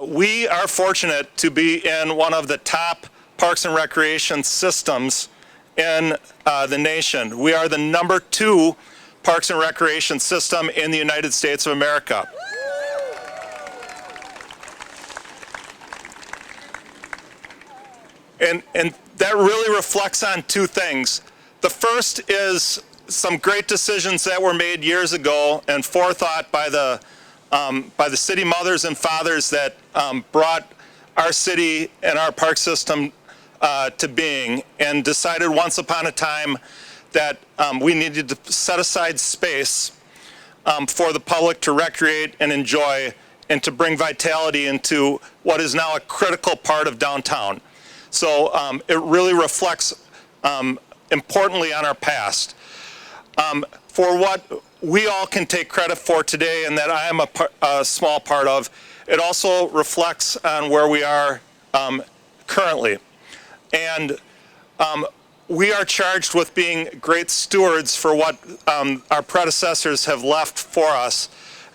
we are fortunate to be in one of the top parks and recreation systems in the nation. We are the #2 parks and recreation system in the United States of America. And that really reflects on two things. The first is some great decisions that were made years ago and forethought by the city mothers and fathers that brought our city and our park system to being, and decided once upon a time that we needed to set aside space for the public to recreate and enjoy and to bring vitality into what is now a critical part of downtown. So it really reflects importantly on our past. For what we all can take credit for today and that I am a small part of, it also reflects on where we are currently. And we are charged with being great stewards for what our predecessors have left for us,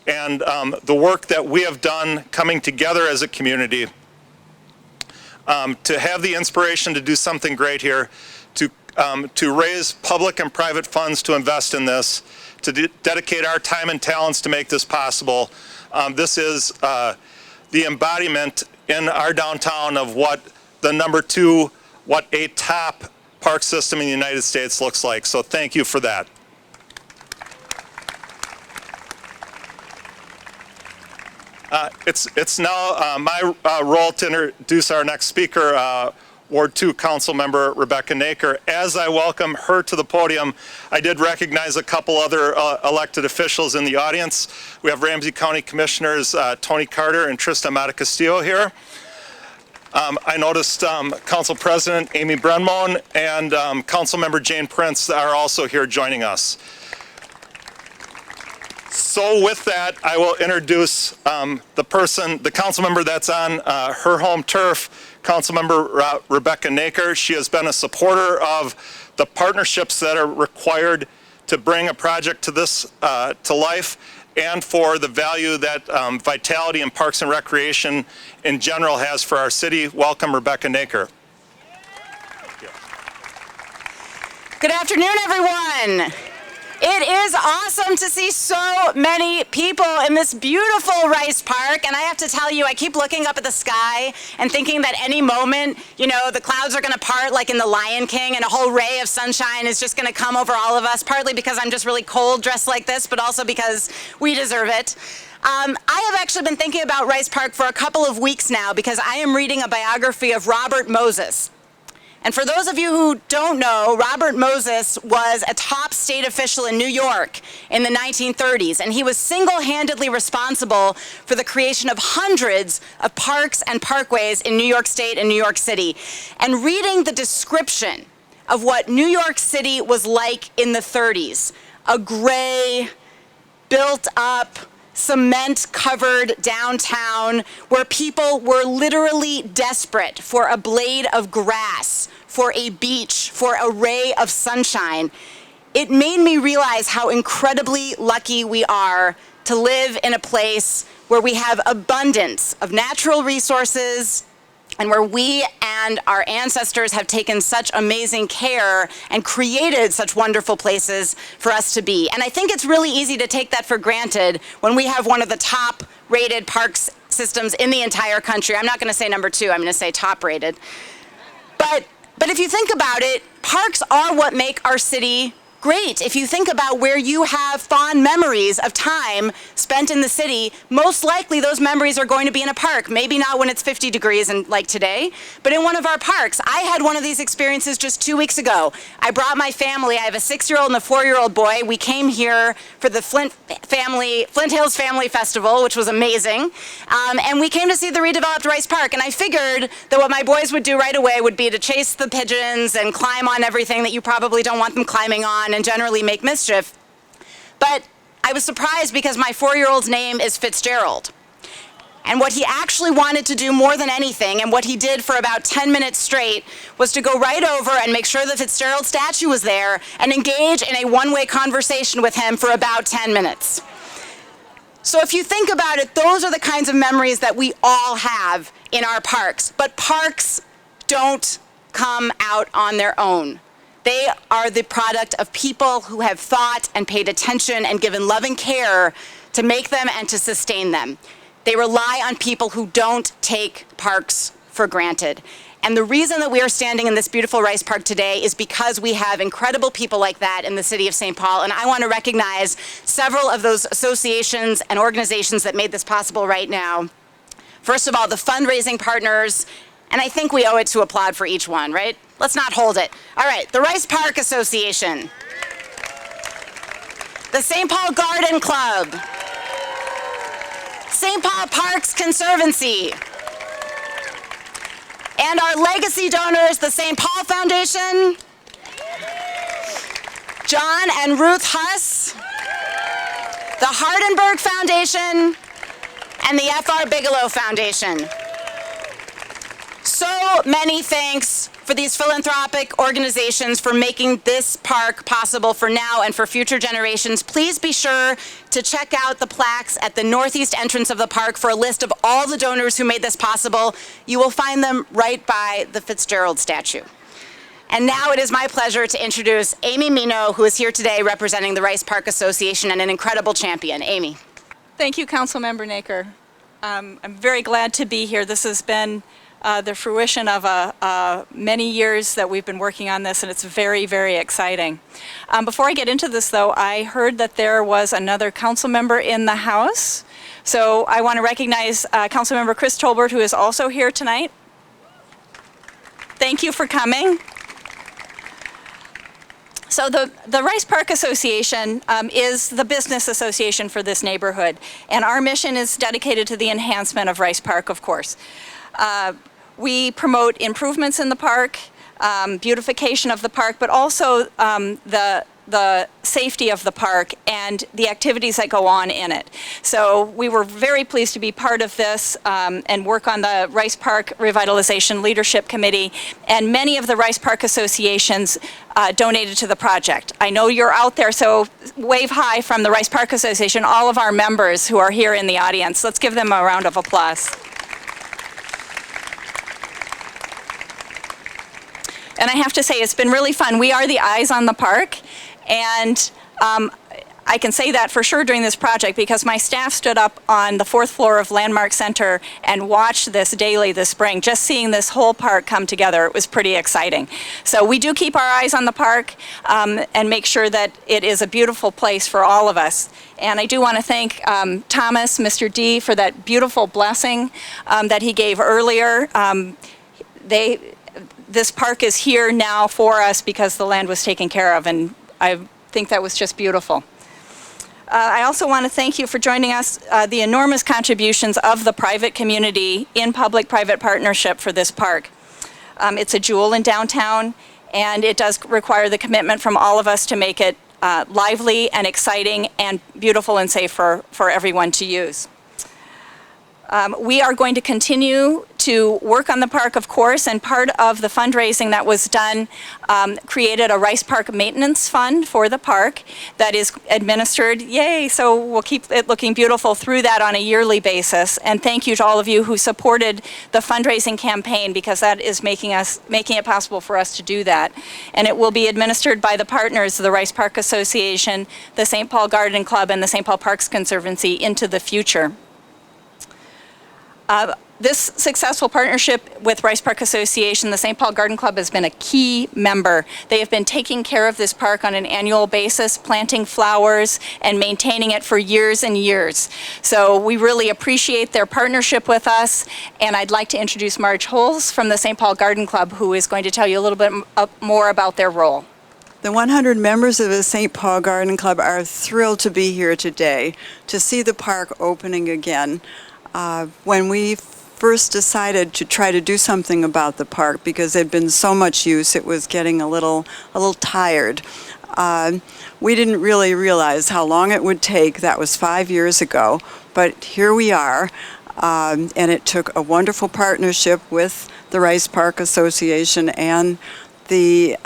and the work that we have done coming together as a community to have the inspiration to do something great here, to raise public and private funds to invest in this, to dedicate our time and talents to make this possible. This is the embodiment in our downtown of what the #2, what a top park system in the United States looks like. So thank you for that. It's now my role to introduce our next speaker, Ward 2 Council Member Rebecca Naker. As I welcome her to the podium, I did recognize a couple other elected officials in the audience. We have Ramsey County Commissioners Tony Carter and Trista Mata-Castillo here. I noticed Council President Amy Brenmone and Council Member Jane Prince are also here joining us. So with that, I will introduce the council member that's on her home turf, Councilmember Rebecca Naker. She has been a supporter of the partnerships that are required to bring a project to this to life, and for the value that vitality in parks and recreation in general has for our city. Welcome, Rebecca Naker. Good afternoon, everyone. It is awesome to see so many people in this beautiful Rice Park, and I have to tell you, I keep looking up at the sky and thinking that any moment, you know, the clouds are going to part like in The Lion King, and a whole ray of sunshine is just going to come over all of us, partly because I'm just really cold dressed like this, but also because we deserve it. I have actually been thinking about Rice Park for a couple of weeks now because I am reading a biography of Robert Moses. And for those of you who don't know, Robert Moses was a top state official in New York in the 1930s, and he was single-handedly responsible for the creation of hundreds of parks and parkways in New York State and New York City. And reading the description of what New York City was like in the 30s, a gray, built-up, cement-covered downtown where people were literally desperate for a blade of grass, for a beach, for a ray of sunshine. It made me realize how incredibly lucky we are to live in a place where we have abundance of natural resources and where we and our ancestors have taken such amazing care and created such wonderful places for us to be. And I think it's really easy to take that for granted when we have one of the top rated parks systems in the entire country. I'm not going to say #2, I'm going to say top rated. But if you think about it, parks are what make our city great. If you think about where you have fond memories of time spent in the city, most likely those memories are going to be in a park. Maybe not when it's 50 degrees and like today, but in one of our parks. I had one of these experiences just 2 weeks ago. I brought my family. I have a 6-year-old and a 4-year-old boy. We came here for the Flint Hills Family Festival, which was amazing. And we came to see the redeveloped Rice Park. And I figured that what my boys would do right away would be to chase the pigeons and climb on everything that you probably don't want them climbing on, and generally make mischief. But I was surprised because my 4-year-old's name is Fitzgerald. And what he actually wanted to do more than anything, and what he did for about 10 minutes straight, was to go right over and make sure the Fitzgerald statue was there and engage in a one-way conversation with him for about 10 minutes. So if you think about it, those are the kinds of memories that we all have in our parks. But parks don't come out on their own. They are the product of people who have thought and paid attention and given loving care to make them and to sustain them. They rely on people who don't take parks for granted. And the reason that we are standing in this beautiful Rice Park today is because we have incredible people like that in the city of St. Paul. And I want to recognize several of those associations and organizations that made this possible right now. First of all, the fundraising partners, and I think we owe it to applaud for each one, right? Let's not hold it. All right, the Rice Park Association, the St. Paul Garden Club, St. Paul Parks Conservancy, and our legacy donors, the St. Paul Foundation, John and Ruth Huss, the Hardenberg Foundation, and the F.R. Bigelow Foundation. So many thanks for these philanthropic organizations for making this park possible for now and for future generations. Please be sure to check out the plaques at the northeast entrance of the park for a list of all the donors who made this possible. You will find them right by the Fitzgerald statue. And now it is my pleasure to introduce Amy Meno, who is here today representing the Rice Park Association and an incredible champion. Amy. Thank you, Councilmember Naker. I'm very glad to be here. This has been the fruition of many years that we've been working on this, and it's very, very exciting. Before I get into this, though, I heard that there was another council member in the House. So I want to recognize Councilmember Chris Tolbert, who is also here tonight. Thank you for coming. So the Rice Park Association is the business association for this neighborhood, and our mission is dedicated to the enhancement of Rice Park, of course. We promote improvements in the park, beautification of the park, but also the safety of the park and the activities that go on in it. So we were very pleased to be part of this and work on the Rice Park Revitalization Leadership Committee, and many of the Rice Park associations donated to the project. I know you're out there, so wave high from the Rice Park Association, all of our members who are here in the audience. Let's give them a round of applause. And I have to say, it's been really fun. We are the eyes on the park, and I can say that for sure during this project because my staff stood up on the 4th floor of Landmark Center and watched this daily this spring. Just seeing this whole park come together, it was pretty exciting. So we do keep our eyes on the park and make sure that it is a beautiful place for all of us. And I do want to thank Thomas, Mr. D, for that beautiful blessing that he gave earlier. This park is here now for us because the land was taken care of, and I think that was just beautiful. I also want to thank you for joining us, the enormous contributions of the private community in public-private partnership for this park. It's a jewel in downtown, and it does require the commitment from all of us to make it lively and exciting and beautiful and safe for everyone to use. We are going to continue to work on the park, of course, and part of the fundraising that was done created a Rice Park Maintenance Fund for the park that is administered, yay, so we'll keep it looking beautiful through that on a yearly basis. And thank you to all of you who supported the fundraising campaign because that is making it possible for us to do that. And it will be administered by the partners of the Rice Park Association, the St. Paul Garden Club, and the St. Paul Parks Conservancy into the future. This successful partnership with Rice Park Association, the St. Paul Garden Club, has been a key member. They have been taking care of this park on an annual basis, planting flowers and maintaining it for years and years. So we really appreciate their partnership with us, and I'd like to introduce Marge Holes from the St. Paul Garden Club, who is going to tell you a little bit more about their role. The 100 members of the St. Paul Garden Club are thrilled to be here today to see the park opening again. When we first decided to try to do something about the park because there'd been so much use, it was getting a little tired. We didn't really realize how long it would take. That was 5 years ago, but here we are, and it took a wonderful partnership with the Rice Park Association and the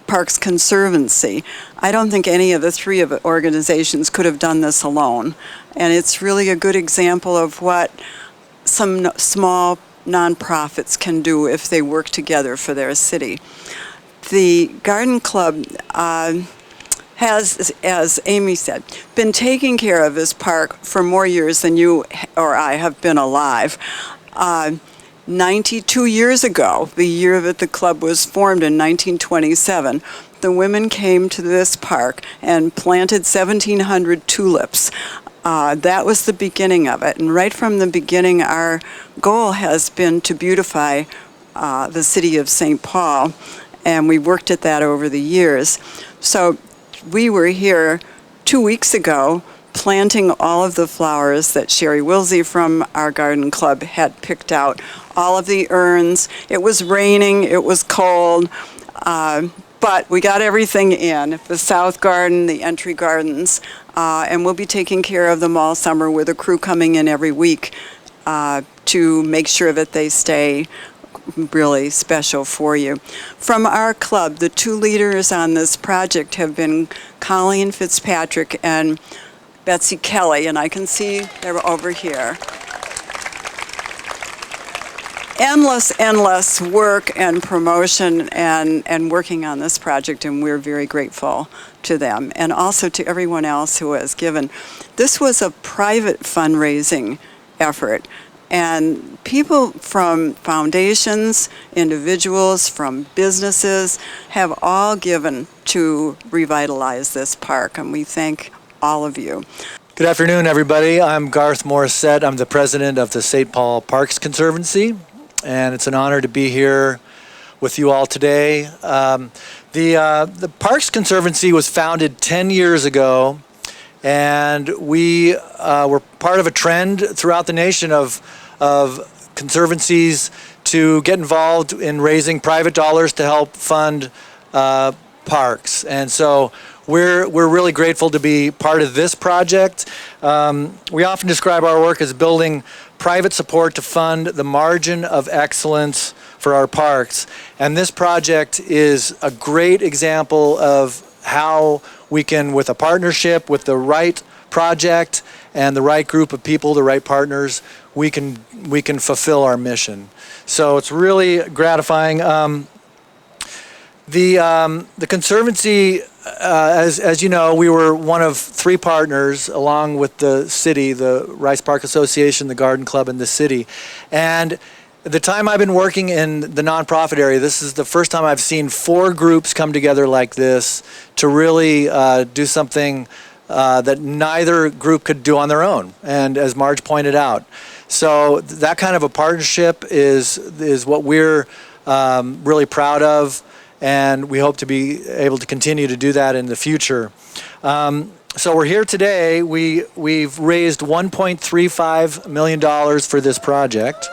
Parks Conservancy. I don't think any of the three of organizations could have done this alone. And it's really a good example of what some small nonprofits can do if they work together for their city. The Garden Club has, as Amy said, been taking care of this park for more years than you or I have been alive. 92 years ago, the year that the club was formed in 1927, the women came to this park and planted 1,700 tulips. That was the beginning of it. And right from the beginning, our goal has been to beautify the city of St. Paul, and we worked at that over the years. So we were here 2 weeks ago planting all of the flowers that Sherry Wilsey from our garden club had picked out, all of the urns. It was raining, it was cold, but we got everything in. The south garden, the entry gardens, and we'll be taking care of them all summer with a crew coming in every week to make sure that they stay really special for you. From our club, the two leaders on this project have been Colleen Fitzpatrick and Betsy Kelly, and I can see they're over here. Endless work and promotion and working on this project, and we're very grateful to them, and also to everyone else who has given. This was a private fundraising effort, and people from foundations, individuals, from businesses have all given to revitalize this park, and we thank all of you. Good afternoon, everybody. I'm Garth Morissette. I'm the president of the St. Paul Parks Conservancy, and it's an honor to be here with you all today. The Parks Conservancy was founded 10 years ago, and we were part of a trend throughout the nation of conservancies to get involved in raising private dollars to help fund parks. And so we're really grateful to be part of this project. We often describe our work as building private support to fund the margin of excellence for our parks. And this project is a great example of how we can, with a partnership, with the right project and the right group of people, the right partners, we can fulfill our mission. So it's really gratifying. The Conservancy, as you know, we were one of three partners along with the city, the Rice Park Association, the Garden Club, and the city. And the time I've been working in the nonprofit area, this is the first time I've seen four groups come together like this to really do something that neither group could do on their own, and as Marge pointed out. So that kind of a partnership is what we're really proud of, and we hope to be able to continue to do that in the future. So we're here today. We've raised $1.35 million for this project.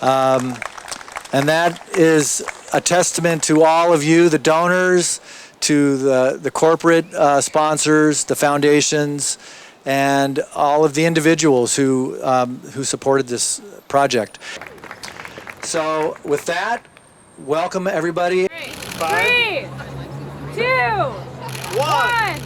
And that is a testament to all of you, the donors, to the corporate sponsors, the foundations, and all of the individuals who supported this project. So with that, welcome everybody. 3, 2, 1.